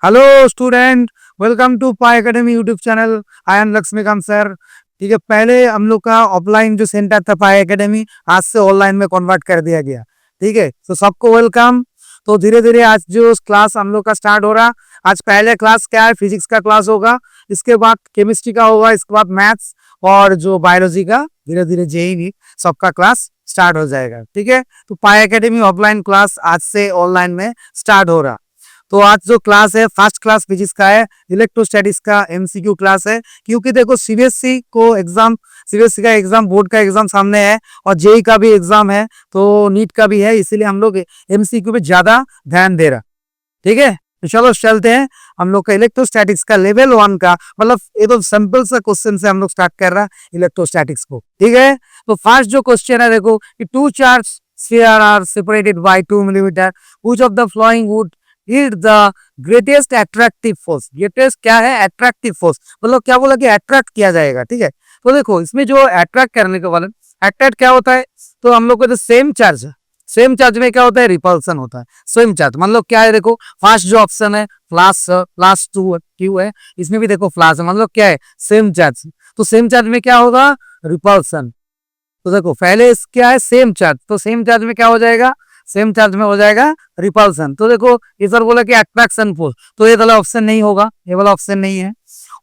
Hello student, welcome to Pi Academy YouTube channel. I am Lakshmikant sir. ठीक है, पहले हम लोग का ऑफलाइन जो सेंटर था पाई एकेडमी, आज से ऑनलाइन में कन्वर्ट कर दिया गया। ठीक है, तो सबको वेलकम। तो धीरे धीरे आज जो क्लास हम लोग का स्टार्ट हो रहा। आज पहले क्लास क्या है, फिजिक्स का क्लास होगा, इसके बाद केमिस्ट्री का होगा, इसके बाद मैथ्स और जो बायोलॉजी का धीरे धीरे जेई सबका क्लास स्टार्ट हो जाएगा। ठीक है, तो पाई एकेडमी ऑफलाइन क्लास आज से ऑनलाइन में स्टार्ट हो रहा। तो आज जो क्लास है फर्स्ट क्लास फिजिक्स का है, इलेक्ट्रोस्टैटिक्स का एमसीक्यू क्लास है। क्योंकि देखो सीबीएसई को एग्जाम, सीबीएसई का एग्जाम, बोर्ड का एग्जाम सामने है और जेई का भी एग्जाम है, तो नीट का भी है, इसीलिए हम लोग एमसीक्यू पे ज्यादा ध्यान दे रहा। ठीक है, तो चलो चलते हैं। हम लोग का इलेक्ट्रोस्टैटिक्स का लेवल 1 का, मतलब ये तो सिंपल सा क्वेश्चन से हम लोग स्टार्ट कर रहा है इलेक्ट्रोस्टैटिक्स को। ठीक है, तो फर्स्ट जो क्वेश्चन है देखो कि two charge sphere are separated by 2 millimeter, which of the following would yield the greatest attractive force? greatest क्या है? attractive force, मतलब क्या बोला कि अट्रैक्ट किया जाएगा। ठीक है, तो देखो इसमें जो अट्रैक्ट करने के वाले, अट्रैक्ट क्या होता है, तो हम लोग को जो सेम चार्ज, सेम चार्ज में क्या होता है, रिपल्सन होता है। सेम चार्ज मतलब क्या है, देखो फर्स्ट जो ऑप्शन है प्लस प्लस टू क्यू है, इसमें भी देखो प्लस है, मतलब क्या है, सेम चार्ज। तो सेम चार्ज में क्या होगा, रिपल्सन। तो देखो पहले क्या है, सेम चार्ज, तो सेम चार्ज में क्या हो जाएगा, सेम चार्ज में हो जाएगा रिपल्सन। तो देखो इधर बोला कि अट्रैक्शन फोर्स, तो ये वाला ऑप्शन नहीं होगा, ये वाला ऑप्शन नहीं है।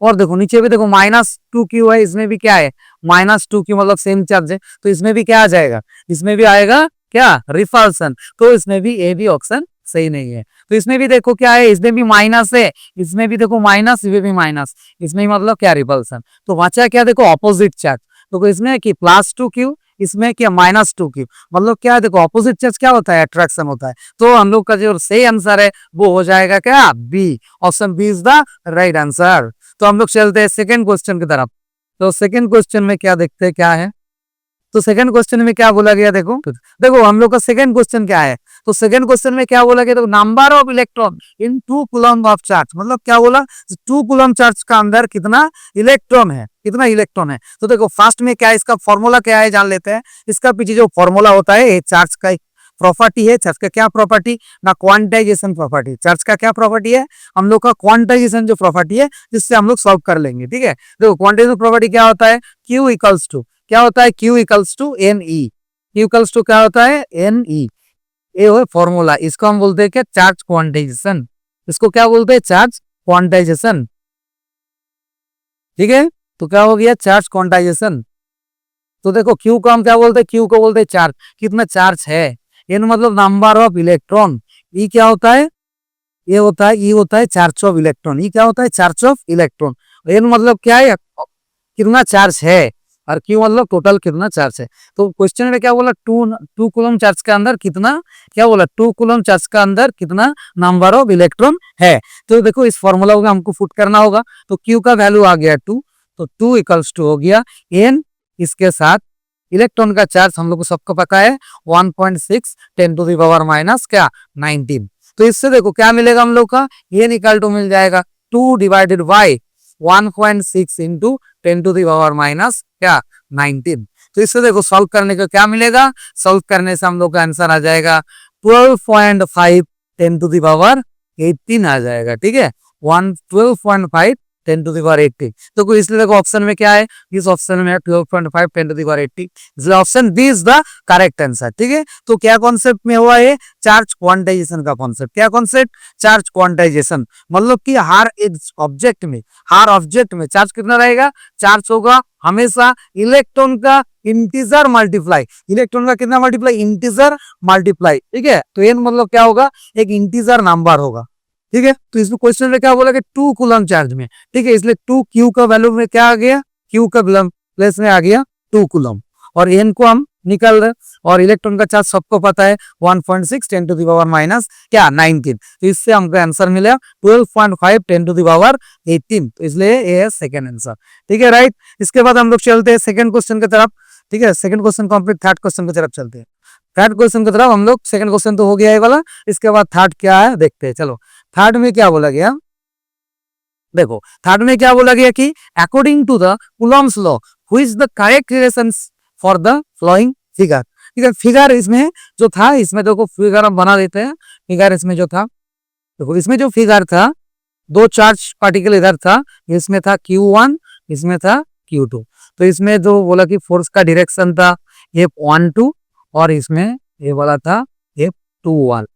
और देखो नीचे भी देखो -2q है, इसमें भी क्या है, -2q, मतलब सेम चार्ज है, तो इसमें भी क्या आ जाएगा, इसमें भी आएगा क्या, रिपल्सन। तो इसमें भी ए भी ऑप्शन सही नहीं है। तो इसमें भी देखो क्या है, इसमें भी माइनस है, इसमें भी देखो माइनस, इसमें भी माइनस, इसमें मतलब क्या, रिपल्सन। तो बचा क्या, देखो ऑपोजिट चार्ज। तो इसमें कि +2q, इसमें क्या -2q, मतलब क्या है, देखो ऑपोजिट चार्ज क्या होता है, अट्रैक्शन होता है। तो हम लोग का जो सही आंसर है वो हो जाएगा क्या, B, option B is the right answer. तो हम लोग चलते हैं सेकंड क्वेश्चन की तरफ। तो सेकंड क्वेश्चन में क्या देखते हैं क्या है, तो सेकंड क्वेश्चन में क्या बोला गया, देखो देखो हम लोग का सेकंड क्वेश्चन क्या है। तो सेकंड क्वेश्चन में क्या बोला गया, देखो number of electron in 2 coulomb of charge, मतलब क्या बोला, 2 कूलम चार्ज का अंदर कितना इलेक्ट्रॉन है, कितना इलेक्ट्रॉन है। तो देखो फर्स्ट में क्या है, इसका फॉर्मूला क्या है जान लेते हैं। इसका पीछे जो फॉर्मूला होता है, ये चार्ज का प्रॉपर्टी है। चार्ज का क्या प्रॉपर्टी ना, क्वांटाइजेशन प्रॉपर्टी। चार्ज का क्या प्रॉपर्टी है, हम लोग का क्वांटाइजेशन जो प्रॉपर्टी है, जिससे हम लोग सॉल्व कर लेंगे। ठीक है, देखो क्वांटाइजेशन प्रॉपर्टी क्या होता है, क्यू इक्वल्स टू, क्या होता है, Q equals to N E. Q equals to क्या होता है, एन ई। ये है फॉर्मूला, इसको हम बोलते हैं क्या, चार्ज क्वांटाइजेशन। इसको क्या बोलते हैं, चार्ज क्वांटाइजेशन। ठीक है, तो क्या हो गया, चार्ज क्वांटाइजेशन। तो देखो Q को हम क्या बोलते हैं, Q को बोलते हैं चार्ज, कितना चार्ज है। एन मतलब नंबर ऑफ इलेक्ट्रॉन। ई क्या होता है, ये होता है, ई होता है चार्ज ऑफ इलेक्ट्रॉन। ई क्या होता है, चार्ज ऑफ इलेक्ट्रॉन। एन मतलब क्या है, कितना चार्ज है, और क्यू मतलब टोटल कितना चार्ज है। तो क्वेश्चन में क्या बोला, टू कूलम चार्ज का अंदर कितना, क्या बोला, 2 कूलम चार्ज का अंदर कितना नंबर ऑफ इलेक्ट्रॉन है। तो देखो इस फॉर्मूला को हमको पुट करना होगा। तो क्यू का वैल्यू आ गया 2, तो 2 इक्वल्स टू हो गया एन, इसके साथ इलेक्ट्रॉन का चार्ज हम लोग को सबको पता है 1.6 10 टू द पावर माइनस क्या, 19। तो इससे देखो क्या मिलेगा हम लोग का, एन इक्वल टू मिल जाएगा 2 divided by 1.6 into 10 to the power minus क्या, 19। तो इससे देखो सॉल्व करने का क्या मिलेगा, सॉल्व करने से हम लोग का आंसर आ जाएगा 12.5 10 टू द पावर 18 आ जाएगा। ठीक है, 12.5 10 टू द पावर 80। तो इसलिए देखो ऑप्शन में क्या है, इस ऑप्शन में 12.5 10 टू द पावर 80, इसलिए option B is the correct answer. ठीक है, तो क्या कॉन्सेप्ट में हुआ है, चार्ज क्वांटाइजेशन का कॉन्सेप्ट। क्या कॉन्सेप्ट, चार्ज क्वांटाइजेशन, मतलब कि हर एक ऑब्जेक्ट में, हर ऑब्जेक्ट में चार्ज कितना रहेगा, चार्ज होगा हमेशा इलेक्ट्रॉन का इंटीजर मल्टीप्लाई, इलेक्ट्रॉन का कितना मल्टीप्लाई, इंटीजर मल्टीप्लाई। ठीक है, तो एन मतलब क्या होगा, एक इंटीजर नंबर होगा। ठीक है, तो इसमें क्वेश्चन में क्या बोला कि 2 कूलम चार्ज में। ठीक है, इसलिए 2 क्यू का वैल्यू में क्या आ गया, क्यू का प्लेस में आ गया 2 कूलम, और एन को हम निकल रहे, और इलेक्ट्रॉन का चार्ज सबको पता है 1.6 10 टू द पावर माइनस क्या, 19। तो इससे हमको आंसर मिला 12.5 10 टू द पावर 18। तो इसलिए ये है सेकंड आंसर। ठीक है, राइट। इसके बाद हम लोग चलते हैं सेकंड क्वेश्चन की तरफ। ठीक है, second question complete, third question की तरफ चलते हैं। थर्ड क्वेश्चन की तरफ हम लोग, सेकंड क्वेश्चन तो हो गया है वाला, इसके बाद थर्ड क्या है देखते हैं। चलो थर्ड में क्या बोला गया, देखो थर्ड में क्या बोला गया कि according to the Coulomb's law which is the correct relation for the flowing figure. ठीक है, फिगर इसमें जो था, इसमें देखो फिगर हम बना देते हैं। फिगर इसमें जो था, देखो इसमें जो फिगर था, दो चार्ज पार्टिकल इधर था, इसमें था Q1, इसमें था Q2। तो इसमें जो बोला कि फोर्स का डायरेक्शन था F12 और इसमें ये वाला था F21।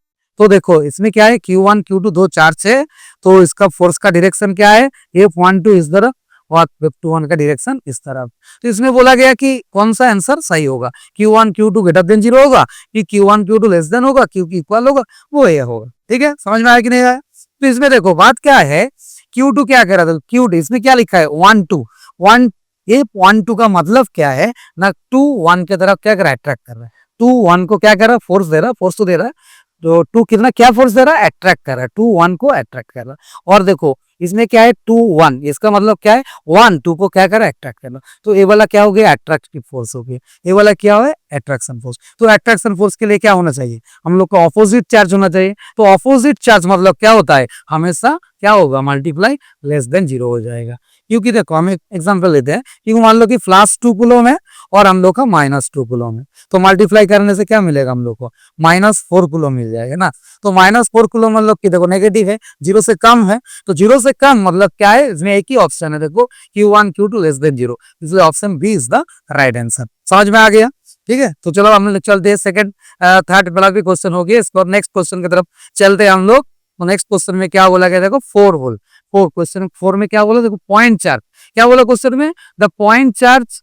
तो देखो इसमें क्या है, Q1 Q2 दो चार्ज है, तो इसका फोर्स का डायरेक्शन क्या है, F12 इस तरफ और F21 का डायरेक्शन इस तरफ। तो इसमें बोला गया कि कौन सा आंसर सही होगा, Q1 Q2 ग्रेटर देन 0 होगा कि Q1 Q2 लेस देन होगा, Q की इक्वल होगा, वो ये होगा। ठीक है, समझ में आया कि नहीं आया? तो इसमें देखो बात क्या है, Q2 क्या कह रहा था, Q2 इसमें क्या लिखा है 1 2 1, ये 1 2 का मतलब क्या है ना, 2 1 की तरफ क्या कर रहा है, अट्रैक्ट कर रहा है। 2 1 को क्या कर रहा है, फोर्स दे रहा है, फोर्स तो दे रहा है, तो 2 कितना क्या फोर्स दे रहा है, अट्रैक्ट कर रहा है, 2 1 को अट्रैक्ट कर रहा है। और देखो इसमें क्या है 2 1, इसका मतलब क्या है 1 2 को क्या कर रहा है, अट्रैक्ट कर रहा है। तो ये वाला क्या हो गया, अट्रैक्टिव फोर्स हो गया, ये वाला क्या है, अट्रैक्शन फोर्स। तो अट्रैक्शन फोर्स के लिए क्या होना चाहिए, हम लोग का ऑपोजिट चार्ज होना चाहिए। तो ऑपोजिट चार्ज मतलब क्या होता है, हमेशा क्या होगा, मल्टीप्लाई लेस देन 0 हो जाएगा। क्योंकि देखो हम एक एग्जांपल लेते हैं, क्योंकि मान लो कि +2 कूलम है और हम लोग का -2 कूलम है, तो मल्टीप्लाई करने से क्या मिलेगा हम लोग को, -4 कूलम मिल जाएगा ना। तो -4 कूलम मतलब कि देखो नेगेटिव है, 0 से कम है, तो 0 से कम मतलब क्या है, इसमें एक ही ऑप्शन है, देखो Q1 Q2 लेस देन 0, इसलिए option B is the right answer. समझ में आ गया? ठीक है, तो चलो हम लोग चलते हैं सेकंड थर्ड वाला भी क्वेश्चन हो गया, इसको नेक्स्ट क्वेश्चन की तरफ चलते हैं हम लोग। तो नेक्स्ट क्वेश्चन में क्या बोला गया, देखो 4 होल, 4 क्वेश्चन 4 में क्या बोला, देखो पॉइंट चार्ज, क्या बोला क्वेश्चन में, the point charge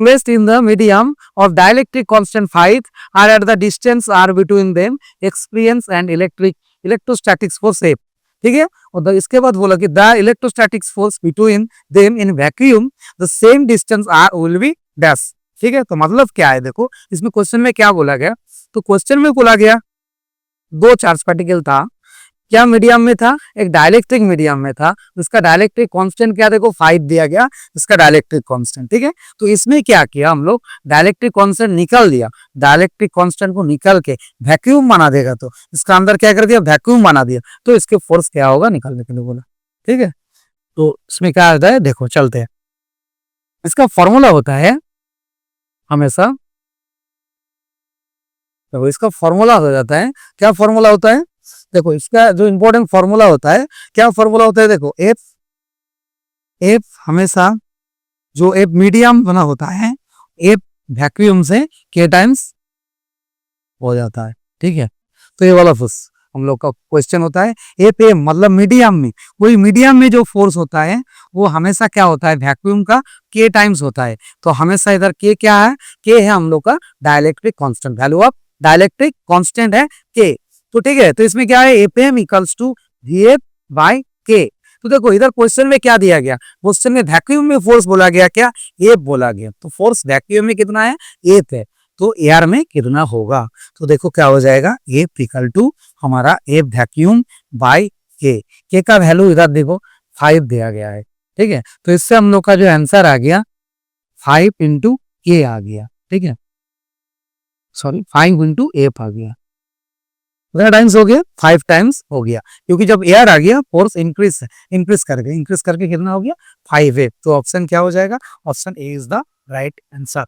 placed in the medium of dielectric constant 5 are at the distance r between them experience and electrostatics force F। ठीक है, और इसके बाद बोला कि the electrostatics force between them in vacuum the same distance R will be dash. ठीक है, तो मतलब क्या है, देखो इसमें क्वेश्चन में क्या बोला गया, तो क्वेश्चन में बोला गया दो चार्ज पार्टिकल था, क्या मीडियम में था, एक डाइलेक्ट्रिक मीडियम में था, उसका डाइलेक्ट्रिक कांस्टेंट क्या, देखो 5 दिया गया, इसका डाइलेक्ट्रिक कांस्टेंट। ठीक है, तो इसमें क्या किया हम लोग, डाइलेक्ट्रिक कांस्टेंट निकल दिया, डाइलेक्ट्रिक कांस्टेंट को निकल के वैक्यूम बना देगा, तो इसका अंदर क्या कर दिया, वैक्यूम बना दिया, तो इसके फोर्स क्या होगा निकालने के लिए बोला। ठीक है, तो इसमें क्या आता है, देखो चलते हैं, इसका फॉर्मूला होता है हमेशा, देखो इसका फॉर्मूला हो जाता है, क्या फॉर्मूला होता है, देखो इसका जो इंपॉर्टेंट फॉर्मूला होता है, क्या फॉर्मूला होता है, देखो एफ हमेशा जो एफ मीडियम बना होता है, एफ वैक्यूम से के टाइम्स हो जाता है। ठीक है, तो ये वाला फोर्स हम लोग का क्वेश्चन होता है, एफ एम मतलब मीडियम में, कोई मीडियम में जो फोर्स होता है वो हमेशा क्या होता है, वैक्यूम का के टाइम्स होता है। तो हमेशा इधर के क्या है, के है हम लोग का dielectric constant, value of dielectric constant है के। तो ठीक है, तो इसमें क्या है, F M equals to V F by K. तो देखो इधर क्वेश्चन में क्या दिया गया, क्वेश्चन में वैक्यूम में फोर्स बोला गया, क्या एफ बोला गया, तो फोर्स वैक्यूम में कितना है, एफ है, तो एयर में कितना होगा, तो देखो क्या हो जाएगा, एफ इक्वल टू हमारा एफ वैक्यूम बाई के का वैल्यू इधर देखो 5 दिया गया है। ठीक है, तो इससे हम लोग का जो आंसर आ गया 5 इंटू के आ गया। ठीक है, सॉरी 5 इंटू एफ आ गया, कितना टाइम्स हो गया, 5 टाइम्स हो गया, क्योंकि जब एयर आ गया फोर्स इंक्रीज करके कितना हो गया 5 तो ऑप्शन क्या हो जाएगा, option A is the right answer.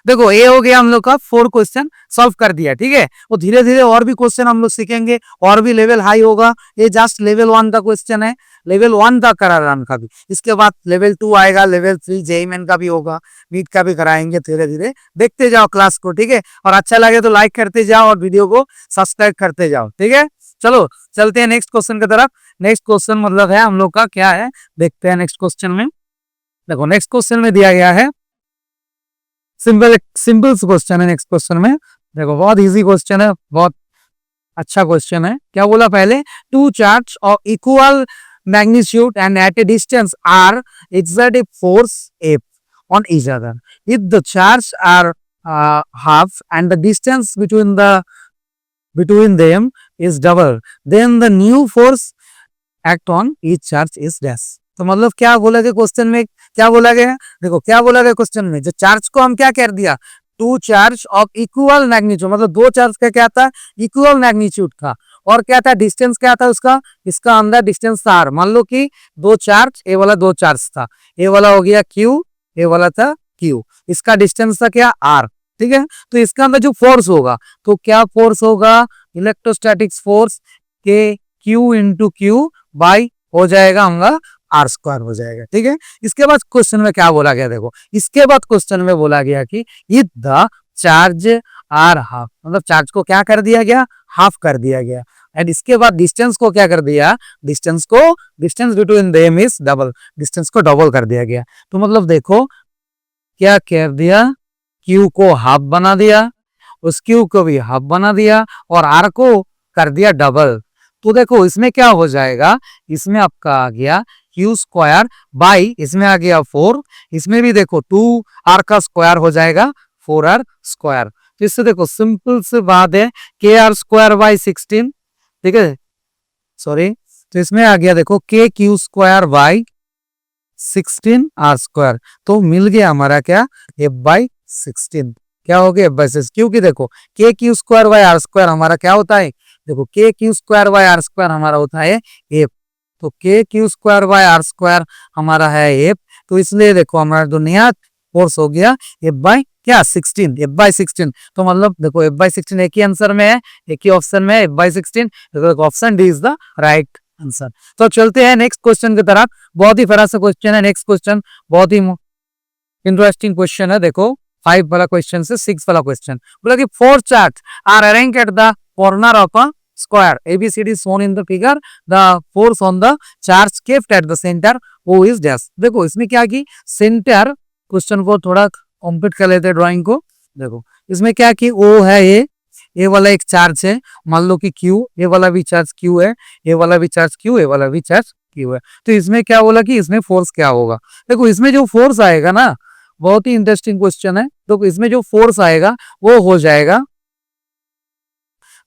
देखो ये हो गया हम लोग का 4 क्वेश्चन सॉल्व कर दिया। ठीक है, और धीरे धीरे और भी क्वेश्चन हम लोग सीखेंगे, और भी लेवल हाई होगा, ये जस्ट लेवल 1 का क्वेश्चन है, लेवल 1 तक करा रहा का भी, इसके बाद लेवल 2 आएगा, लेवल 3 जेईई मेन का भी होगा, नीट का भी कराएंगे, धीरे धीरे देखते जाओ क्लास को। ठीक है, और अच्छा लगे तो लाइक करते जाओ और वीडियो को सब्सक्राइब करते जाओ। ठीक है, चलो चलते हैं नेक्स्ट क्वेश्चन की तरफ। नेक्स्ट क्वेश्चन मतलब है हम लोग का क्या है, देखते हैं नेक्स्ट क्वेश्चन में। देखो नेक्स्ट क्वेश्चन में दिया गया है सिंपल क्वेश्चन है। नेक्स्ट क्वेश्चन में देखो बहुत इजी क्वेश्चन है, बहुत अच्छा क्वेश्चन है। क्या बोला पहले, two charge of equal magnitude and at a distance R exert a force F on each other. If the charge are half and the distance between them is double, then the new force act on each charge is dash. तो मतलब क्या बोला गया question में, क्या बोला गया, देखो क्या बोला गया क्वेश्चन में, जो चार्ज को हम क्या कर दिया, two charge of equal magnitude, मतलब दो चार्ज का क्या था, इक्वल मैग्नीट्यूड था, और क्या था, डिस्टेंस क्या था उसका, इसका अंदर डिस्टेंस था आर। मान लो कि दो चार्ज, ए वाला दो चार्ज था, ए वाला हो गया क्यू, ए वाला था क्यू, इसका डिस्टेंस था क्या आर। ठीक है, तो इसका अंदर जो फोर्स होगा, तो क्या फोर्स होगा, इलेक्ट्रोस्टैटिक्स फोर्स के क्यू इंटू क्यू बाई हो जाएगा हमारा आर स्क्वायर हो जाएगा। ठीक है, इसके बाद क्वेश्चन में क्या बोला गया देखो, इसके बाद क्वेश्चन में बोला गया कि if the charge are half, मतलब चार्ज को क्या कर दिया गया, हाफ कर दिया गया। एंड इसके बाद डिस्टेंस को क्या कर दिया, distance between them is double, distance को डबल कर दिया गया। तो मतलब देखो क्या कर दिया, क्यू को हाफ बना दिया, उस क्यू को भी हाफ बना दिया और आर को कर दिया डबल। तो देखो इसमें क्या हो जाएगा, इसमें आपका आ गया क्यू स्क्वायर बाई, इसमें आ गया 4, इसमें भी देखो 2 आर का स्क्वायर हो जाएगा 4r स्क्वायर। तो इससे देखो सिंपल से बात है, के आर स्क्वायर बाई 16, ठीक है, सॉरी, तो इसमें आ गया देखो k q square by 16 r square. तो मिल गया हमारा क्या, एफ बाई 16, क्या हो गया एफ बाई 16, क्योंकि देखो k q square by r square हमारा क्या होता है, देखो k q square by r square हमारा होता है एफ, तो k q square by r square हमारा है एफ। तो इसलिए देखो हमारा जो नया फोर्स हो गया एफ बाई क्या 16, एफ बाई 16। तो मतलब देखो एफ बाई 16 एक ही आंसर में है, एक ही ऑप्शन में है एफ बाई 16, तो option D is the right answer. तो चलते हैं नेक्स्ट क्वेश्चन की तरफ, बहुत ही फरा सा क्वेश्चन है नेक्स्ट क्वेश्चन, बहुत ही इंटरेस्टिंग क्वेश्चन है। देखो 5 वाला क्वेश्चन से 6 वाला क्वेश्चन बोला कि 4 charges are arranged at the corner of a square ABCD shown in the figure, the force on the charge kept at the center O is dash। देखो इसमें क्या की सेंटर, क्वेश्चन को थोड़ा कंप्लीट कर लेते हैं ड्राइंग को। देखो इसमें क्या की O है, ए वाला एक चार्ज है, मान लो कि Q, ए वाला भी चार्ज Q है, ए वाला भी चार्ज Q, ए वाला भी चार्ज Q है। तो इसमें क्या बोला कि इसमें फोर्स क्या होगा, देखो इसमें जो फोर्स आएगा ना, बहुत ही इंटरेस्टिंग क्वेश्चन है। तो इसमें जो फोर्स आएगा वो हो जाएगा,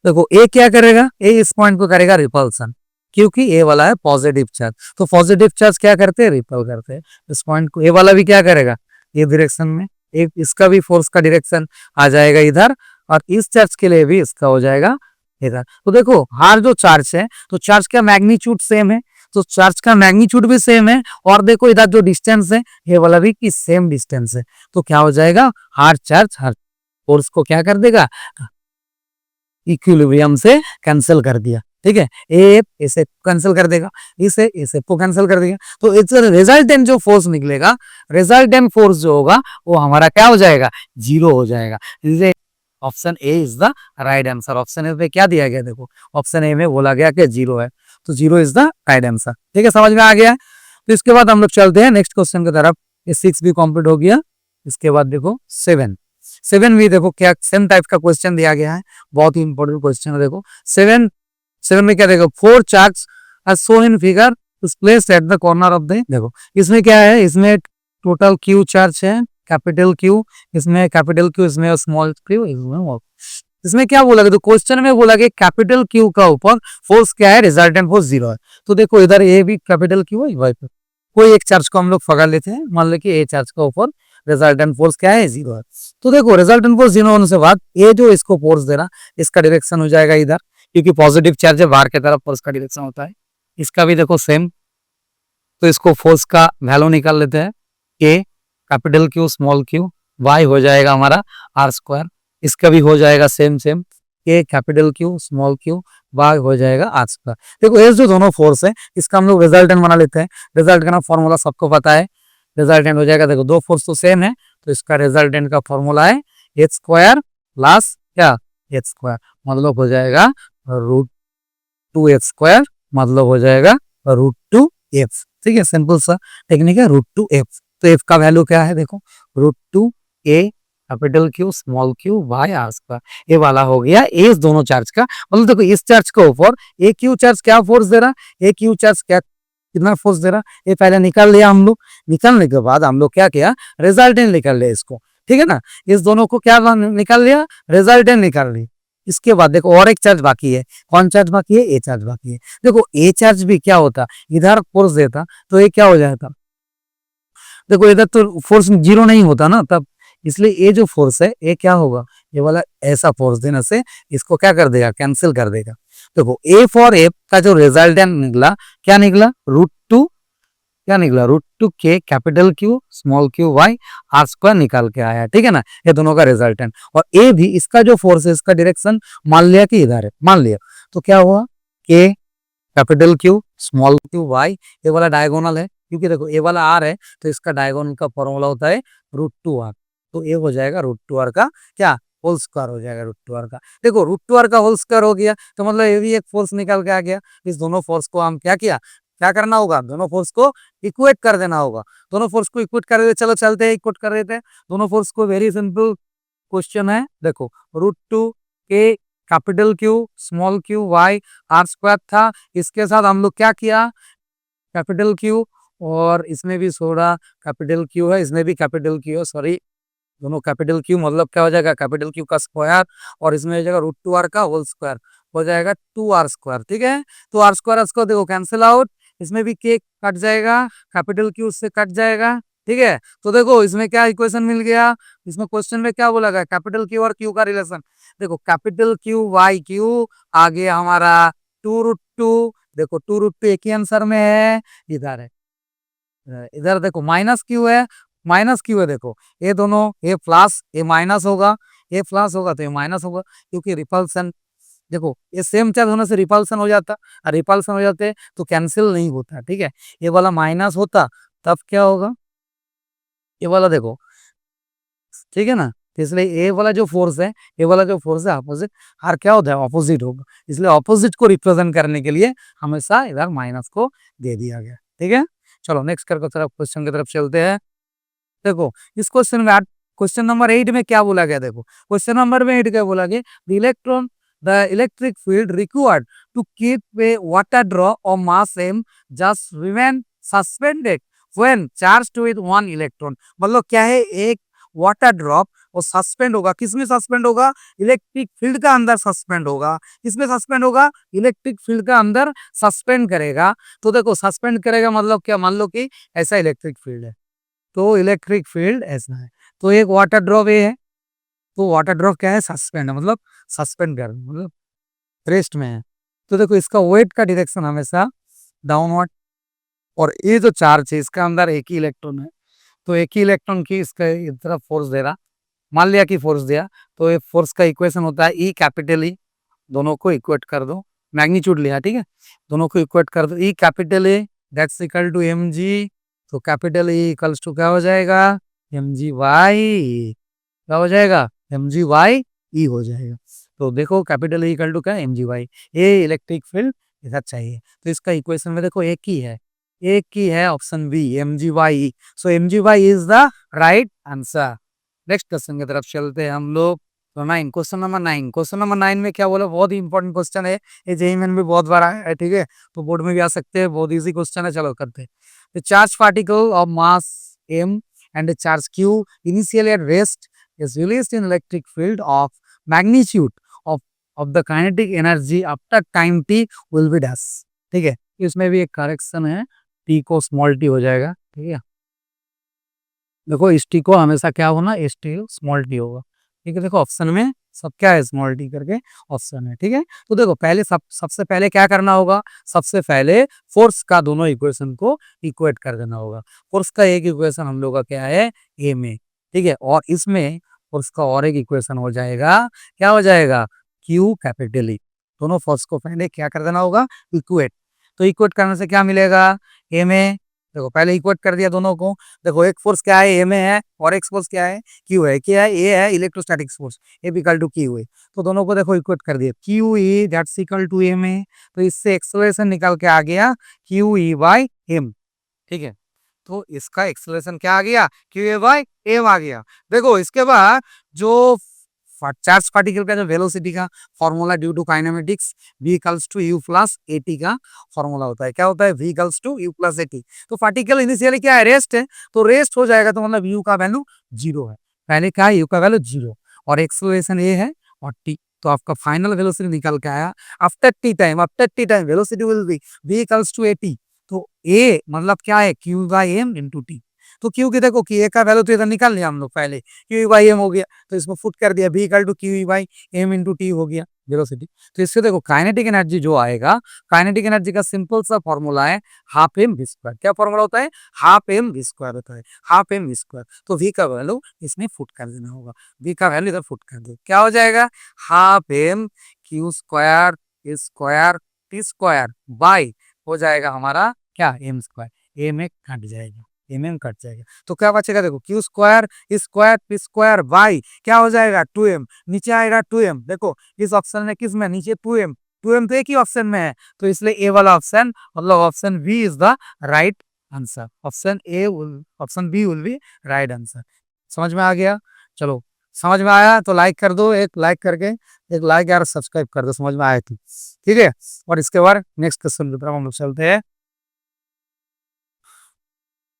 देखो ए क्या करेगा, ए इस पॉइंट को करेगा रिपल्सन, क्योंकि ए वाला है पॉजिटिव चार्ज, तो पॉजिटिव चार्ज क्या करते हैं, रिपल करते हैं इस पॉइंट को। ए वाला भी क्या करेगा, ये डायरेक्शन में, एक इसका भी फोर्स का डायरेक्शन आ जाएगा इधर, और इस चार्ज के लिए भी इसका हो जाएगा इधर। तो देखो हर जो चार्ज है, तो चार्ज का मैग्नीट्यूड सेम है, तो चार्ज का मैग्नीट्यूड भी सेम है, और देखो इधर जो डिस्टेंस है ये वाला भी की सेम डिस्टेंस है। तो क्या हो जाएगा, हर चार्ज हर फोर्स को क्या कर देगा, इक्विलिब्रियम से कैंसिल कर दिया। ठीक है, ए इसे कैंसिल कर देगा, इसे को कैंसिल कर देगा। तो इट्स रिजल्टेंट जो फोर्स निकलेगा, रिजल्टेंट फोर्स जो होगा वो हमारा क्या हो जाएगा, 0 हो जाएगा। Option A is the right answer. Option A पे क्या दिया गया, देखो ऑप्शन ए में बोला गया कि 0 है, तो 0 इज द राइट आंसर। ठीक है, समझ में आ गया। तो इसके बाद हम लोग चलते हैं नेक्स्ट क्वेश्चन की तरफ। ये 6 भी कंप्लीट हो गया। इसके बाद देखो 7 भी देखो क्या सेम टाइप का क्वेश्चन दिया गया है, बहुत ही इंपॉर्टेंट क्वेश्चन है। देखो 7 में क्या देखो, 4 charge as shown in figure is placed at the corner of the, देखो इसमें क्या है, इसमें टोटल Q चार्ज है, कैपिटल Q, इसमें कैपिटल Q, इसमें स्मॉल Q, इसमें क्या बोला गया, तो क्वेश्चन में बोला गया कैपिटल Q का ऊपर फोर्स क्या है, रिजल्टेंट फोर्स 0 है। तो देखो इधर ए भी कैपिटल Q है, कोई एक चार्ज को हम लोग पकड़ लेते हैं, मान लो कि ए चार्ज का ऊपर रिजल्टेंट फोर्स क्या है, 0 है। तो देखो रिजल्टेंट फोर्स 0 होने से बाद ये जो इसको फोर्स दे रहा, इसका डायरेक्शन हो जाएगा इधर, क्योंकि पॉजिटिव चार्ज है, बाहर की तरफ फोर्स का डायरेक्शन होता है। इसका भी देखो सेम, तो इसको फोर्स का वैल्यू निकाल लेते हैं, k capital Q small Q, by हो जाएगा हमारा आर स्क्वायर, इसका भी हो जाएगा same, k capital Q small Q, by हो जाएगा आर स्क्वायर। देखो ये जो दोनों फोर्स है, इसका हम लोग रिजल्टेंट बना लेते हैं। रिजल्टेंट का फॉर्मूला सबको पता है, रिजल्टेंट हो जाएगा, देखो दो फोर्स तो सेम है, तो इसका रिजल्टेंट का फॉर्मूला है एच स्क्वायर प्लस क्या, एच स्क्वायर, मतलब हो जाएगा √2 एच स्क्वायर, मतलब हो जाएगा √2 एफ। ठीक है, सिंपल सा टेक्निक है, √2 एफ। तो एफ का वैल्यू क्या है, देखो √2 a capital Q small Q by R square, ये वाला हो गया ए इस दोनों चार्ज का। मतलब देखो इस चार्ज के ऊपर ए क्यू चार्ज क्या फोर्स दे रहा, ए क्यू चार्ज क्या कितना फोर्स दे रहा, ये पहले निकाल लिया हम लोग। निकालने के बाद हम लोग क्या किया, रिजल्टेंट निकाल लिया इसको। ठीक है ना, इस दोनों को क्या निकाल लिया, रिजल्टेंट निकाल लिया। इसके बाद देखो और एक चार्ज बाकी है, कौन चार्ज बाकी है, ए चार्ज बाकी है। देखो ए चार्ज भी क्या होता, इधर फोर्स देता तो ये क्या हो जाता, देखो इधर तो फोर्स 0 नहीं होता ना तब, इसलिए ये जो फोर्स है ये क्या होगा, ये वाला ऐसा फोर्स देने से इसको क्या कर देगा, कैंसिल कर देगा। देखो ए फॉर एफ का जो रिजल्टेंट निकला, क्या निकला, √2, क्या निकला, √2 k capital Q small Q by r square निकाल के आया। ठीक है ना, ये दोनों का रिजल्टेंट। और ए भी इसका जो फोर्स है, इसका डायरेक्शन मान लिया कि इधर है, मान लिया, तो क्या हुआ, k capital Q small q by, ये वाला डायगोनल है क्योंकि देखो ये वाला आर है, तो इसका डायगोनल का फॉर्मूला होता है √2r। तो ये हो जाएगा √2r का क्या, होल स्क्वायर हो जाएगा √2r का। देखो √2r का होल स्क्वायर हो गया तो मतलब ये भी एक फोर्स निकल के आ गया। इस दोनों फोर्स को हम क्या किया, क्या करना होगा, दोनों फोर्स को इक्वेट कर देना होगा। दोनों फोर्स को इक्वेट कर देते, चलो चलते हैं इक्वेट कर देते हैं दोनों फोर्स को। वेरी सिंपल क्वेश्चन है, देखो √2 k capital q small q by r square था, इसके साथ हम लोग क्या किया, कैपिटल क्यू, और इसमें भी थोड़ा कैपिटल क्यू है, इसमें भी कैपिटल क्यू है, सॉरी दोनों कैपिटल क्यू, मतलब क्या हो जाएगा कैपिटल क्यू का स्क्वायर, और इसमें हो जाएगा √2r का होल स्क्वायर, हो जाएगा 2r स्क्वायर। ठीक है, तो आर स्क्वायर इसको देखो कैंसिल आउट, इसमें भी के कट जाएगा, कैपिटल क्यू उससे कट जाएगा। ठीक है, तो देखो इसमें क्या इक्वेशन मिल गया, इसमें क्वेश्चन में क्या बोला गया, कैपिटल क्यू और क्यू का रिलेशन। देखो कैपिटल क्यू वाई क्यू आ गया हमारा 2√2, देखो 2√2 एक ही आंसर में है, इधर है, इधर देखो माइनस क्यू है, माइनस क्यू है, देखो ये दोनों, ये प्लस ये माइनस होगा, ये प्लस होगा तो ये माइनस होगा, क्योंकि रिपल्सन, देखो ये सेम चार्ज होने से रिपल्सन हो जाता, और रिपल्सन हो जाते तो कैंसिल नहीं होता। ठीक है, ये वाला माइनस होता तब क्या होगा, ये वाला देखो, ठीक है ना, तो इसलिए ये वाला जो फोर्स है, ये वाला जो फोर्स है अपोजिट, हर क्या होता है ऑपोजिट होगा, इसलिए ऑपोजिट को रिप्रेजेंट करने के लिए हमेशा इधर माइनस को दे दिया गया। ठीक है, चलो नेक्स्ट कर तरफ क्वेश्चन की तरफ चलते हैं। देखो इस क्वेश्चन में क्वेश्चन नंबर 8 में क्या बोला गया, देखो क्वेश्चन नंबर में 8 क्या बोला गया, the electric field required to keep a water drop of mass m just remain suspended when charged with 1 electron. मतलब क्या है, एक वाटर ड्रॉप वो सस्पेंड होगा, किसमें सस्पेंड होगा, इलेक्ट्रिक फील्ड का अंदर सस्पेंड होगा, किसमें सस्पेंड होगा, इलेक्ट्रिक फील्ड का अंदर सस्पेंड करेगा। तो देखो सस्पेंड करेगा मतलब क्या, मान लो कि ऐसा इलेक्ट्रिक फील्ड है, तो इलेक्ट्रिक फील्ड ऐसा है, तो एक वाटर ड्रॉप ये है, तो वाटर ड्रॉप क्या है, सस्पेंड है, मतलब सस्पेंड कर, मतलब रेस्ट में है। तो देखो इसका वेट का डायरेक्शन हमेशा डाउनवर्ड, और ये जो चार्ज है इसका अंदर एक ही इलेक्ट्रॉन है, तो एक ही इलेक्ट्रॉन की इसका इस तरफ फोर्स दे रहा, मान लिया कि फोर्स दिया, तो ये फोर्स का इक्वेशन होता है ई कैपिटल ई, दोनों को इक्वेट कर दो, मैग्नीट्यूड लिया, ठीक है, दोनों को इक्वेट कर दो, E capital A that's equal to m g, तो कैपिटल ई इक्वल्स टू क्या हो जाएगा, एम जी वाई, क्या हो जाएगा, एम जी वाई ई हो जाएगा। तो देखो कैपिटल ई इक्वल टू क्या, एम जी वाई, ये इलेक्ट्रिक फील्ड इधर चाहिए, तो इसका इक्वेशन में देखो एक ही है, एक ही है, option B m g by E, so m g by is the right answer. Next question की तरफ चलते हैं हम लोग। तो 9, क्वेश्चन नंबर 9, क्वेश्चन नंबर 9 में क्या बोला, बहुत ही इंपॉर्टेंट क्वेश्चन है, ये जेईई में भी बहुत बार आया है, ठीक है, तो बोर्ड में भी आ सकते हैं, बहुत इजी क्वेश्चन है, चलो करते हैं। The charge particle of mass m and a charge q initially at rest is released in electric field of magnitude of the kinetic energy after time t will be dash। ठीक है, इसमें भी एक correction है, t को small t हो जाएगा। ठीक है, देखो इस टी को हमेशा क्या होना, एस टी स्मॉल टी होगा। ठीक है, देखो ऑप्शन में सब क्या है, स्मॉल टी करके ऑप्शन है। ठीक है, तो देखो पहले सबसे पहले क्या करना होगा, सबसे पहले फोर्स का दोनों इक्वेशन को इक्वेट कर देना होगा। फोर्स का एक इक्वेशन हम लोग का क्या है, ए में, ठीक है, और इसमें फोर्स का और एक इक्वेशन हो जाएगा, क्या हो जाएगा, क्यू कैपिटल ई। दोनों फोर्स को पहले क्या कर देना होगा, इक्वेट। तो इक्वेट करने से क्या मिलेगा, ए में, देखो पहले इक्वेट कर दिया दोनों को, देखो एक फोर्स क्या है, ए में है, और एक फोर्स क्या है, क्यू है, क्या है, ए है electrostatic force, a equal to q है, तो दोनों को देखो इक्वेट कर दिया, q E that's equal to m है, तो इससे एक्सेलरेशन निकल के आ गया क्यू ई बाई एम। ठीक है, तो इसका एक्सेलरेशन क्या आ गया, क्यू ए बाई एम आ गया। देखो इसके बाद जो चार्ज पार्टिकल का जो वेलोसिटी का formula due to kinematics v equals to u plus at का फॉर्मूला होता है, क्या होता है, v equals to u plus at। तो पार्टिकल इनिशियली क्या है, रेस्ट है, तो रेस्ट हो जाएगा, तो मतलब u का वैल्यू 0 है, पहले क्या है, u का वैल्यू 0, और एक्सेलरेशन a है और t, तो आपका फाइनल वेलोसिटी निकल के आया after t time velocity will be v equals to at। तो a मतलब क्या है, q by m into t. तो क्यू की देखो कि ए का वैल्यू तो इधर निकाल लिया हम लोग पहले, क्यू बाई एम हो गया, तो इसमें फुट कर दिया, v equal to q by m into t हो गया वेलोसिटी। तो इससे देखो काइनेटिक एनर्जी जो आएगा, काइनेटिक एनर्जी का सिंपल सा फॉर्मूला है हाफ एम वी स्क्वायर। क्या फॉर्मूला होता है, हाफ एम वी स्क्वायर होता है, हाफ एम वी स्क्वायर। तो वी का वैल्यू इसमें फुट कर देना होगा, वी का वैल्यू इधर फुट कर दो, क्या हो जाएगा, half m q square square t square by हो जाएगा हमारा क्या, एम स्क्वायर, ए में कट जाएगा, ए में कट जाएगा, तो क्या बचेगा देखो, Q square square P square by क्या हो जाएगा 2m, नीचे आएगा 2m, देखो इस ऑप्शन में किस में नीचे 2m, 2m तो एक ही ऑप्शन में है, तो इसलिए ए वाला ऑप्शन मतलब option B is the right answer, option B will be right answer. समझ में आ गया? चलो, समझ में आया तो लाइक कर दो, एक लाइक करके एक लाइक यार सब्सक्राइब कर दो, समझ में आया तो ठीक है। और इसके बाद नेक्स्ट क्वेश्चन की तरफ हम लोग चलते हैं।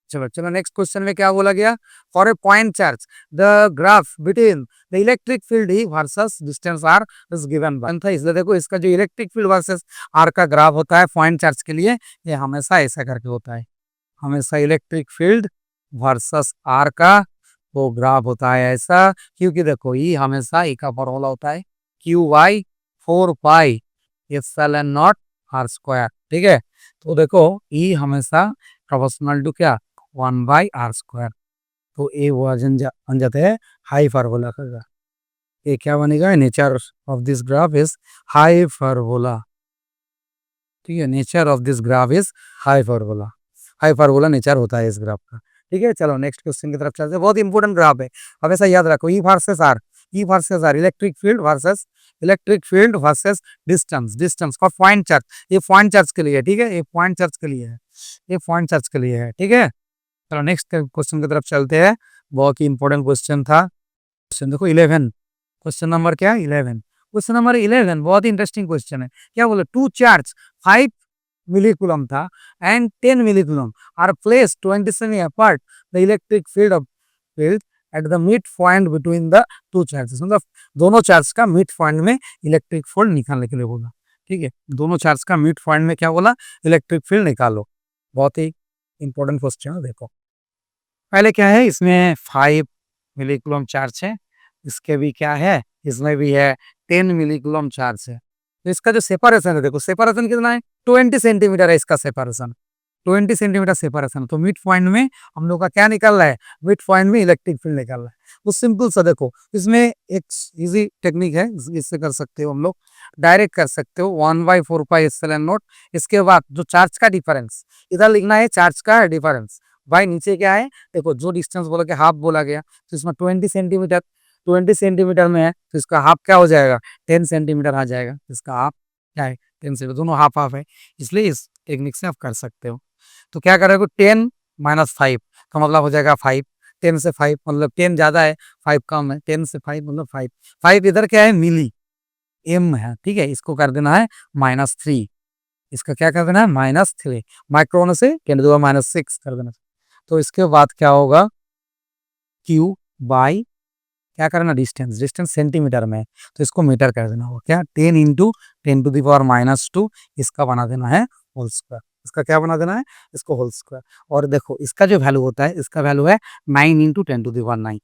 चलो चलो नेक्स्ट क्वेश्चन में क्या बोला गया, for a point charge the graph between the electric field E versus distance r is given by था, इसलिए देखो इसका जो इलेक्ट्रिक फील्ड वर्सेस आर का ग्राफ होता है पॉइंट चार्ज के लिए, ये हमेशा ऐसा करके होता है, हमेशा इलेक्ट्रिक फील्ड वर्सेस आर का वो ग्राफ होता है ऐसा, क्योंकि देखो ई हमेशा ई का फॉर्मूला होता है q by 4 pi epsilon naught r square, ठीक है। तो देखो ई हमेशा प्रोपोर्शनल टू क्या 1/r², तो ए बन जाते हैं हाई फार्मूला का, ये क्या बनेगा, nature of this graph is high formula, ठीक है, nature of this graph is high formula, high formula nature होता है इस ग्राफ का, ठीक है। चलो नेक्स्ट क्वेश्चन की तरफ चलते हैं, बहुत इंपॉर्टेंट ग्राफ है, हमेशा याद रखो, E versus R, E versus R, electric field versus distance, distance for point charge, ये पॉइंट चार्ज के लिए है, ठीक है, ये पॉइंट चार्ज के लिए है, ये पॉइंट चार्ज के लिए है, ठीक है। चलो नेक्स्ट क्वेश्चन की तरफ चलते हैं, बहुत ही इंपॉर्टेंट क्वेश्चन था, क्वेश्चन देखो 11, क्वेश्चन नंबर क्या है 11, क्वेश्चन नंबर 11 बहुत ही इंटरेस्टिंग क्वेश्चन है, क्या बोले, टू चार्ज 5 मिलीकूलम था and 10 millicoulomb are placed 20 cm apart, the electric field at the mid point between the two charges, मतलब दोनों चार्ज का मिड पॉइंट में इलेक्ट्रिक फील्ड निकालने के लिए बोला, ठीक है, दोनों चार्ज का मिड पॉइंट में क्या बोला, इलेक्ट्रिक फील्ड निकालो, बहुत ही इंपॉर्टेंट क्वेश्चन है। देखो पहले क्या है, इसमें 5 मिलीकूलम चार्ज है, इसके भी क्या है, इसमें भी है 10 मिलीकूलम चार्ज है, तो इसका जो सेपरेशन है देखो, सेपरेशन कितना है 20 सेंटीमीटर है इसका सेपरेशन, 20 सेंटीमीटर सेपरेशन, तो मिड पॉइंट में हम लोग का क्या निकल रहा है, मिड पॉइंट में इलेक्ट्रिक फील्ड निकल रहा है, वो सिंपल सा देखो, इसमें एक इजी टेक्निक है, इससे कर सकते हो हम लोग, डायरेक्ट कर सकते हो 1/4 पाई एप्सिलॉन नॉट, इसके बाद जो चार्ज का डिफरेंस इधर लिखना है, चार्ज का डिफरेंस भाई नीचे क्या है, देखो जो डिस्टेंस बोला गया हाफ बोला गया, तो इसमें 20 सेंटीमीटर में है, तो इसका हाफ क्या हो जाएगा 10 सेंटीमीटर आ जाएगा, इसका हाफ क्या है 10 सेंटीमीटर, दोनों हाफ हाफ है, इसलिए इस टेक्निक से आप कर सकते हो। तो क्या करोगे 10 - 5 का मतलब हो जाएगा 5, 10 से 5 मतलब 10 ज्यादा है 5 कम है, 10 से 5 मतलब 5, 5 इधर क्या है मिली एम है, ठीक है, इसको कर देना है -3, इसका क्या कर देना है -3, माइक्रोन से 10⁻⁶ कर देना, तो इसके बाद क्या होगा क्यू बाई क्या करना डिस्टेंस, डिस्टेंस सेंटीमीटर में है, तो इसको मीटर कर देना होगा, क्या 10 × 10⁻², इसका बना देना है होल स्क्वायर, इसका क्या बना देना है, इसको होल स्क्वायर, और देखो इसका जो वैल्यू होता है, इसका वैल्यू है 9 × 10⁹,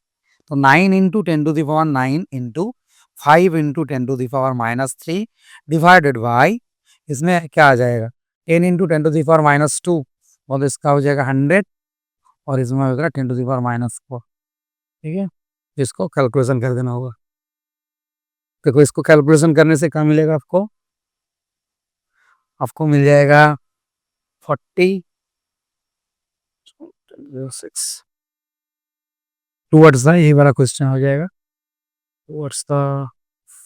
तो 9 × 10⁹ इंटू 5 × 10⁻³ डिवाइडेड बाई, इसमें क्या आ जाएगा 10 × 10⁻², और इसका हो जाएगा 100, और इसमें हो जाएगा 10⁻⁴, ठीक है, इसको कैलकुलेशन कर देना होगा, देखो इसको कैलकुलेशन करने से क्या मिलेगा आपको, आपको मिल जाएगा 40 टूवर्ड्स द, ये वाला क्वेश्चन हो जाएगा टूवर्ड्स द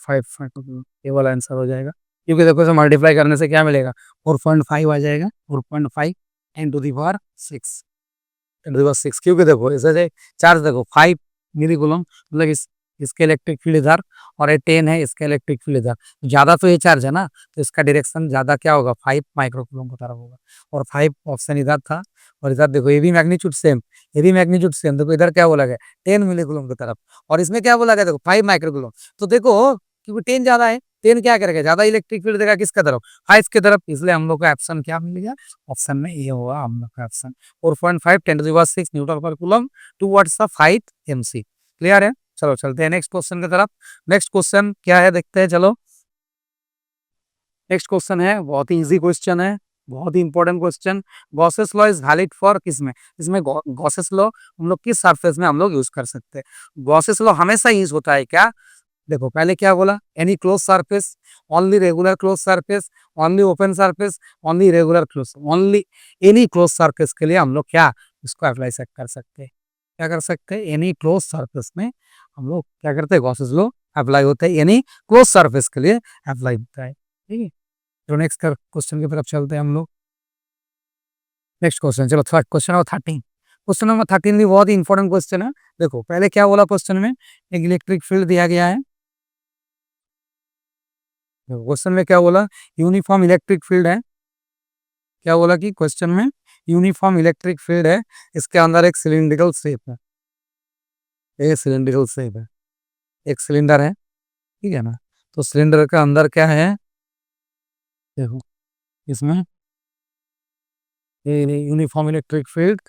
5, ये वाला आंसर हो जाएगा, क्योंकि देखो इसे मल्टीप्लाई करने से क्या मिलेगा 4.5 आ जाएगा, 4.5 10⁻6, क्योंकि देखो इसे चार्ज देखो 5 मिलीकूलम, मतलब इसके इलेक्ट्रिक फील्ड इधर, और ये 10 है इसका इलेक्ट्रिक फील्ड इधर, ज्यादा तो ये चार्ज है ना, तो इसका डायरेक्शन ज्यादा क्या होगा 5 माइक्रोकूलम की तरफ होगा, और 5 ऑप्शन इधर था, और इधर देखो ये भी मैग्नीट्यूड सेम, ये भी मैग्नीट्यूड सेम, देखो इधर क्या बोला गया 10 मिलीकूलम की तरफ, और इसमें क्या बोला गया देखो 5 माइक्रोकूलम, तो देखो क्योंकि 10 ज्यादा है, 10 क्या करेगा ज्यादा इलेक्ट्रिक फील्ड देगा किसका तरफ 5 की तरफ, इसलिए हम लोग का ऑप्शन क्या मिल गया, ऑप्शन में ये होगा हम लोग का ऑप्शन 4.5 10⁻6 न्यूटन पर coulomb towards the 5 mc, clear है। चलो चलते हैं नेक्स्ट क्वेश्चन की तरफ, नेक्स्ट क्वेश्चन क्या है देखते हैं, चलो नेक्स्ट क्वेश्चन है, बहुत ही इजी क्वेश्चन है, बहुत ही important question, Gauss's law is valid for किसमें, इसमें गॉसेस लॉ हम लोग किस सरफेस में हम लोग यूज कर सकते हैं, गॉसेस लॉ हमेशा यूज होता है क्या देखो पहले क्या बोला, any close surface, only regular close surface, only open surface, only regular close, only any close surface के लिए हम लोग क्या इसको अप्लाई कर सकते हैं, क्या कर सकते हैं, एनी क्लोज सरफेस में हम लोग क्या करते हैं, गॉसेस लो अप्लाई होता है, यानी क्लोज सरफेस के लिए अप्लाई होता है। ठीक है, तो नेक्स्ट क्वेश्चन की तरफ चलते हैं हम लोग। नेक्स्ट क्वेश्चन, चलो क्वेश्चन नंबर 13। क्वेश्चन नंबर 13 भी बहुत ही इंपॉर्टेंट क्वेश्चन है। देखो पहले क्या बोला क्वेश्चन में, एक इलेक्ट्रिक फील्ड दिया गया है। क्वेश्चन में क्या बोला, यूनिफॉर्म इलेक्ट्रिक फील्ड है। क्या बोला कि क्वेश्चन में यूनिफॉर्म इलेक्ट्रिक फील्ड है, इसके अंदर एक सिलिंड्रिकल शेप है, एक सिलिंड्रिकल शेप है, एक सिलेंडर है, ठीक है ना। तो सिलेंडर के अंदर क्या है, देखो इसमें यूनिफॉर्म इलेक्ट्रिक फील्ड,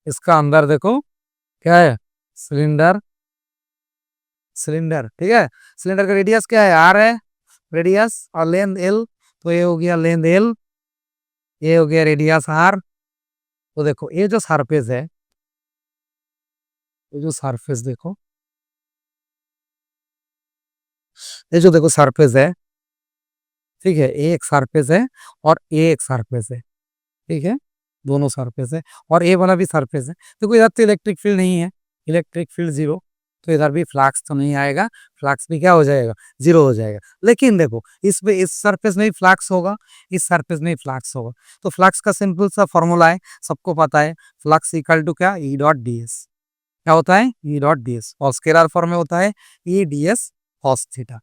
इसका अंदर देखो क्या है, सिलेंडर, सिलेंडर, ठीक है। सिलेंडर का रेडियस क्या है, आर है रेडियस, और लेंथ एल, तो ये हो गया लेंथ एल, ये हो गया रेडियस आर। तो देखो ये जो सरफेस है, ये जो सरफेस देखो, ये जो देखो सरफेस है, ठीक है, ये एक सरफेस है और ये एक सरफेस है, ठीक है, दोनों सरफेस है, और ये वाला भी सरफेस है। देखो इधर तो इलेक्ट्रिक फील्ड नहीं है, इलेक्ट्रिक फील्ड जीरो, तो इधर भी फ्लक्स तो नहीं आएगा, फ्लक्स भी क्या हो जाएगा, जीरो हो जाएगा। लेकिन देखो इस पे, इस सरफेस में भी फ्लक्स होगा, इस सरफेस में भी फ्लक्स होगा। तो फ्लक्स का सिंपल सा फॉर्मूला है, सबको पता है, फ्लक्स इक्वल टू क्या, ई डॉट डी एस। क्या होता है, ई डॉट डी एस, और स्केलर फॉर्म में होता है E D S cos theta.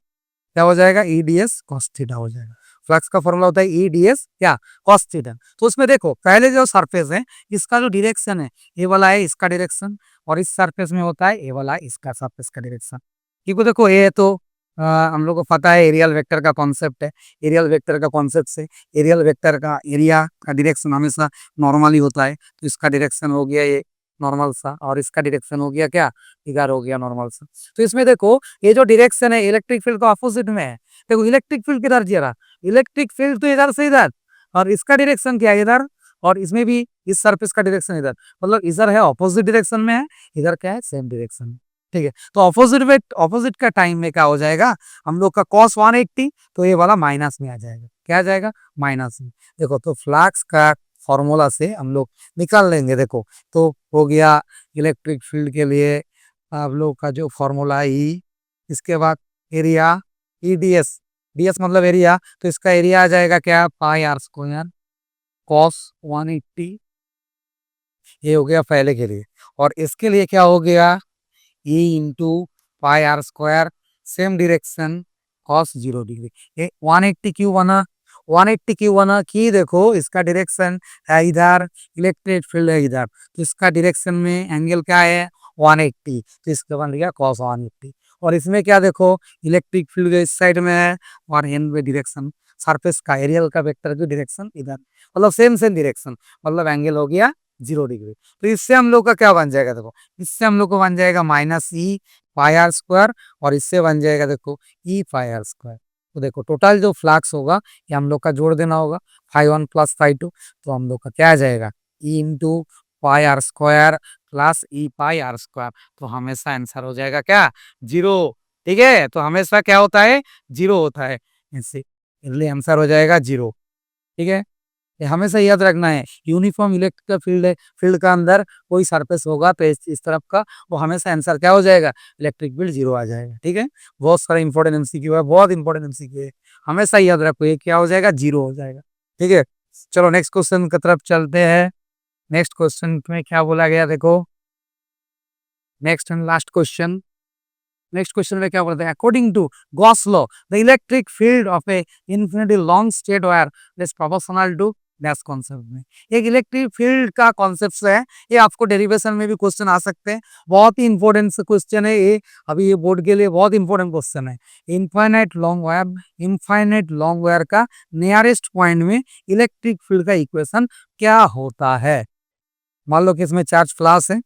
क्या हो जाएगा, E D S cos theta हो जाएगा। फ्लक्स का फॉर्मूला होता है ई डी एस क्या, कॉस थीटा। तो उसमें देखो पहले जो सरफेस है, इसका जो डायरेक्शन है, ये वाला है इसका डायरेक्शन, और इस सरफेस में होता है ये वाला इसका सरफेस का डायरेक्शन। क्योंकि देखो ये तो हम लोग को पता है एरियल वेक्टर का कॉन्सेप्ट है। एरियल वेक्टर का कॉन्सेप्ट से एरियल वेक्टर का एरिया का डायरेक्शन हमेशा नॉर्मली होता है, तो इसका डायरेक्शन हो गया ये नॉर्मल सा, और इसका डायरेक्शन हो गया क्या, इधर हो गया नॉर्मल सा। तो इसमें देखो ये जो डायरेक्शन है इलेक्ट्रिक फील्ड का अपोजिट में है। देखो इलेक्ट्रिक फील्ड किधर जा रहा, इलेक्ट्रिक फील्ड तो इधर से इधर, और इसका डायरेक्शन क्या है इधर, और इसमें भी इस सरफेस का डायरेक्शन इधर, मतलब इधर है ऑपोजिट डायरेक्शन में है, इधर क्या है सेम डायरेक्शन में। ठीक है, तो ऑपोजिट में, ऑपोजिट का टाइम में क्या हो जाएगा, हम लोग का cos 180, तो ये वाला माइनस में आ जाएगा, क्या आ जाएगा, माइनस में। देखो तो फ्लक्स का फॉर्मूला से हम लोग निकाल लेंगे। देखो तो हो गया इलेक्ट्रिक फील्ड के लिए आप लोग का जो फॉर्मूला है ई, इसके बाद area E D S, D S मतलब एरिया, तो इसका एरिया आ जाएगा क्या, पाई आर स्क्वायर कॉस 180, ये हो गया पहले के लिए। और इसके लिए क्या हो गया, E into pi r square, same direction cos 0 degree. ये 180 क्यों बना, 180 क्यों बना कि देखो इसका डायरेक्शन है इधर, इलेक्ट्रिक फील्ड है इधर, तो इसका डायरेक्शन में एंगल क्या है 180, तो इसका बन गया कॉस 180। और इसमें क्या देखो इलेक्ट्रिक फील्ड इस साइड में है, और एंड में डायरेक्शन सरफेस का एरियल का वेक्टर की डायरेक्शन इधर, मतलब सेम सेम डायरेक्शन, मतलब एंगल हो गया 0 डिग्री। तो इससे हम लोग का क्या बन जाएगा, देखो इससे हम लोग को बन जाएगा minus E pi r square, और इससे बन जाएगा देखो ई पाई आर स्क्वायर। तो देखो टोटल जो फ्लक्स होगा ये हम लोग का जोड़ देना होगा, φ1 प्लस φ2, तो हम लोग का क्या आ जाएगा, E into pi r square plus E pi r square. तो हमेशा आंसर हो जाएगा क्या, 0। ठीक है, तो हमेशा क्या होता है, 0 होता है, इसलिए आंसर हो जाएगा 0। ठीक है, ये हमेशा याद रखना है, यूनिफॉर्म इलेक्ट्रिकल फील्ड है, फील्ड का अंदर कोई सरफेस होगा तो इस तरफ का, वो हमेशा आंसर क्या हो जाएगा, इलेक्ट्रिक फील्ड 0 आ जाएगा। ठीक है, बहुत सारा इंपॉर्टेंट एमसीक्यू है, बहुत इंपॉर्टेंट एमसीक्यू है, हमेशा याद रखो ये क्या हो जाएगा, 0 हो जाएगा। ठीक है, चलो नेक्स्ट क्वेश्चन की तरफ चलते हैं। नेक्स्ट क्वेश्चन में क्या बोला गया देखो, next and last question. Next question में क्या बोलते हैं, according to Gauss law the electric field of a infinity long straight wire is proportional to dash concept में। एक इलेक्ट्रिक फील्ड का कॉन्सेप्ट है, ये आपको डेरिवेशन में भी क्वेश्चन आ सकते हैं, बहुत ही इंपॉर्टेंट क्वेश्चन है ये, अभी ये बोर्ड के लिए बहुत इंपॉर्टेंट क्वेश्चन है। Infinite long wire, infinite long wire का नियरेस्ट पॉइंट में इलेक्ट्रिक फील्ड का इक्वेशन क्या होता है। मान लो कि इसमें चार्ज फ्लास है,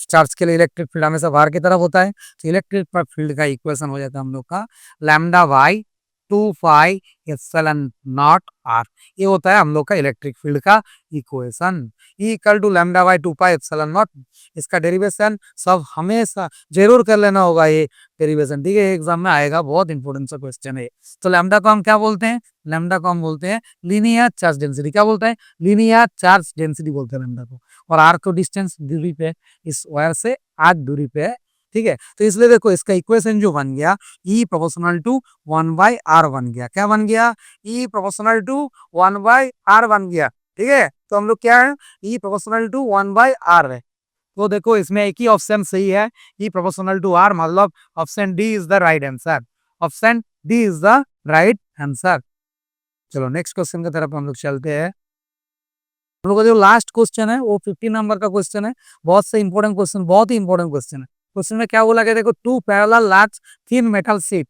चार्ज के लिए इलेक्ट्रिक फील्ड हमेशा बाहर की तरफ होता है, तो इलेक्ट्रिक फील्ड का इक्वेशन हो जाता है हम लोग का lambda by two pi epsilon naught r. ये होता है हम लोग का इलेक्ट्रिक फील्ड का equation. E equal to lambda by two pi epsilon naught. इसका डेरिवेशन सब हमेशा जरूर कर लेना होगा, ये डेरिवेशन, ठीक है, एग्जाम में आएगा, बहुत इंपॉर्टेंट सा क्वेश्चन है। तो लैम्डा को हम क्या बोलते हैं? लैम्डा को हम बोलते हैं लीनियर चार्ज डेंसिटी। क्या बोलते हैं? लीनियर चार्ज डेंसिटी बोलते हैं लैम्डा को। और आर को डिस्टेंस दूरी पे, इस वायर से आर दूरी पे है, ठीक है। तो इसलिए देखो इसका इक्वेशन जो बन गया, ई प्रोपोर्शनल टू 1/r बन गया। क्या बन गया? ई प्रोपोर्शनल टू 1/r बन गया, ठीक है। तो हम लोग क्या है, ई प्रोपोर्शनल टू 1/r है। तो देखो इसमें एक ही ऑप्शन सही है, ई प्रोपोर्शनल टू आर, मतलब option D is the right answer. Option D is the right answer. चलो नेक्स्ट क्वेश्चन की तरफ हम लोग चलते हैं। हम लोग का जो लास्ट क्वेश्चन है वो 15 नंबर का क्वेश्चन है। बहुत से इंपॉर्टेंट क्वेश्चन, बहुत ही इंपॉर्टेंट क्वेश्चन है। क्वेश्चन में क्या बोला गया, देखो, two parallel large thin metal sheet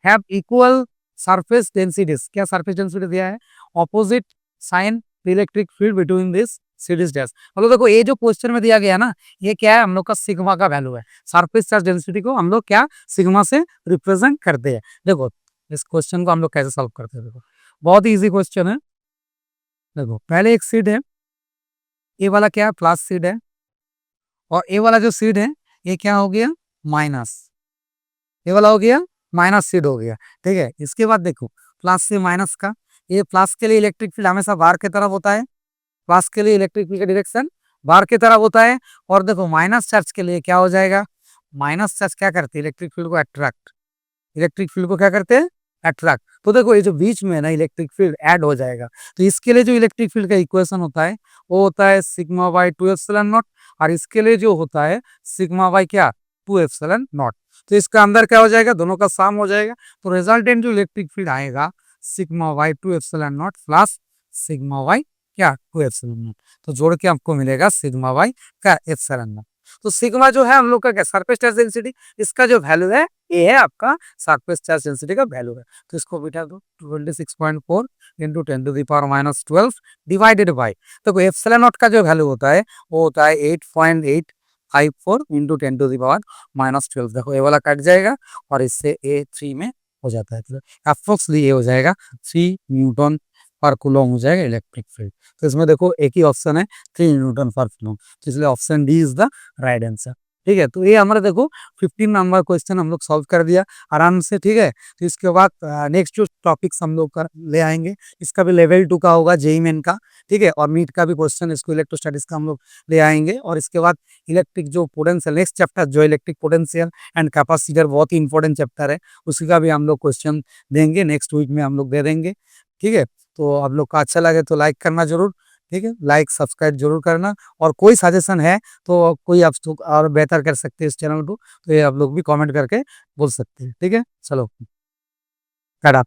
have equal surface densities. क्या सरफेस डेंसिटी दिया है? Opposite sign electric field between this series dash. मतलब देखो ये जो क्वेश्चन में दिया गया ना, ये क्या है, हम लोग का सिग्मा का वैल्यू है। सरफेस चार्ज डेंसिटी को हम लोग क्या सिग्मा से रिप्रेजेंट करते हैं। देखो इस क्वेश्चन को हम लोग कैसे सॉल्व करते हैं, देखो बहुत ही इजी क्वेश्चन है। देखो पहले एक सीट है, ये वाला क्या है, प्लस सीड है, और ये वाला जो सीड है ये क्या हो गया, माइनस। ये वाला हो गया माइनस सीड हो गया, ठीक है। इसके बाद देखो प्लस से माइनस का, ये प्लस के लिए इलेक्ट्रिक फील्ड हमेशा बाहर की तरफ होता है, प्लस के लिए इलेक्ट्रिक फील्ड का डायरेक्शन बाहर की तरफ होता है। और देखो माइनस चार्ज के लिए क्या हो जाएगा, माइनस चार्ज क्या करते हैं, इलेक्ट्रिक फील्ड को अट्रैक्ट, इलेक्ट्रिक फील्ड को क्या करते हैं, अट्रैक्ट। तो देखो ये जो बीच में ना इलेक्ट्रिक फील्ड ऐड हो जाएगा। तो इसके लिए जो इलेक्ट्रिक फील्ड का इक्वेशन होता है वो होता है सिग्मा बाई 2 एप्सिलॉन नॉट, और इसके लिए जो होता है सिग्मा बाई क्या, 2 एप्सिलॉन नॉट। तो इसका अंदर क्या हो जाएगा, दोनों का सम हो जाएगा। तो रिजल्टेंट जो इलेक्ट्रिक फील्ड आएगा sigma by 2 epsilon not plus sigma by क्या, 2 एप्सिलॉन नॉट। तो जोड़ के आपको मिलेगा सिग्मा बाई क्या, एप्सिलॉन नॉट। तो सिग्मा जो है हम लोग का क्या, सरफेस चार्ज डेंसिटी, इसका जो वैल्यू है ये है आपका सरफेस चार्ज डेंसिटी का वैल्यू है। तो इसको बिठा दो 26.4 इंटू 10⁻12 डिवाइडेड बाई, तो एप्सिलॉन नॉट का जो वैल्यू होता है वो होता है 8.854 इंटू 10⁻12। देखो ये वाला कट जाएगा और इससे ए 3 में हो जाता है। तो अप्रोक्सली ये हो जाएगा 3 न्यूटन पर कूलम हो जाएगा इलेक्ट्रिक फील्ड। तो इसमें देखो एक ही ऑप्शन है 3 न्यूटन पर कूलम, तो इसलिए option D is the right answer, ठीक है। तो ये हमारा देखो 15 नंबर क्वेश्चन हम लोग सॉल्व कर दिया आराम से, ठीक है। तो इसके बाद नेक्स्ट जो टॉपिक्स हम लोग कर ले आएंगे, इसका भी लेवल 2 का होगा, जेई मेन का, ठीक है। और मीट का भी क्वेश्चन, इसको इलेक्ट्रोस्टैटिक्स का हम लोग ले आएंगे। और इसके बाद इलेक्ट्रिक जो पोटेंशियल, नेक्स्ट चैप्टर जो इलेक्ट्रिक पोटेंशियल एंड कैपेसिटर, बहुत ही इंपॉर्टेंट चैप्टर है, उसी का भी हम लोग क्वेश्चन देंगे, नेक्स्ट वीक में हम लोग दे देंगे, ठीक है। तो आप लोग का अच्छा लगे तो लाइक करना जरूर, ठीक है, लाइक सब्सक्राइब जरूर करना। और कोई सजेशन है तो कोई आप और बेहतर कर सकते हैं इस चैनल को, तो ये आप लोग भी कमेंट करके बोल सकते हैं, ठीक है। चलो टाटा।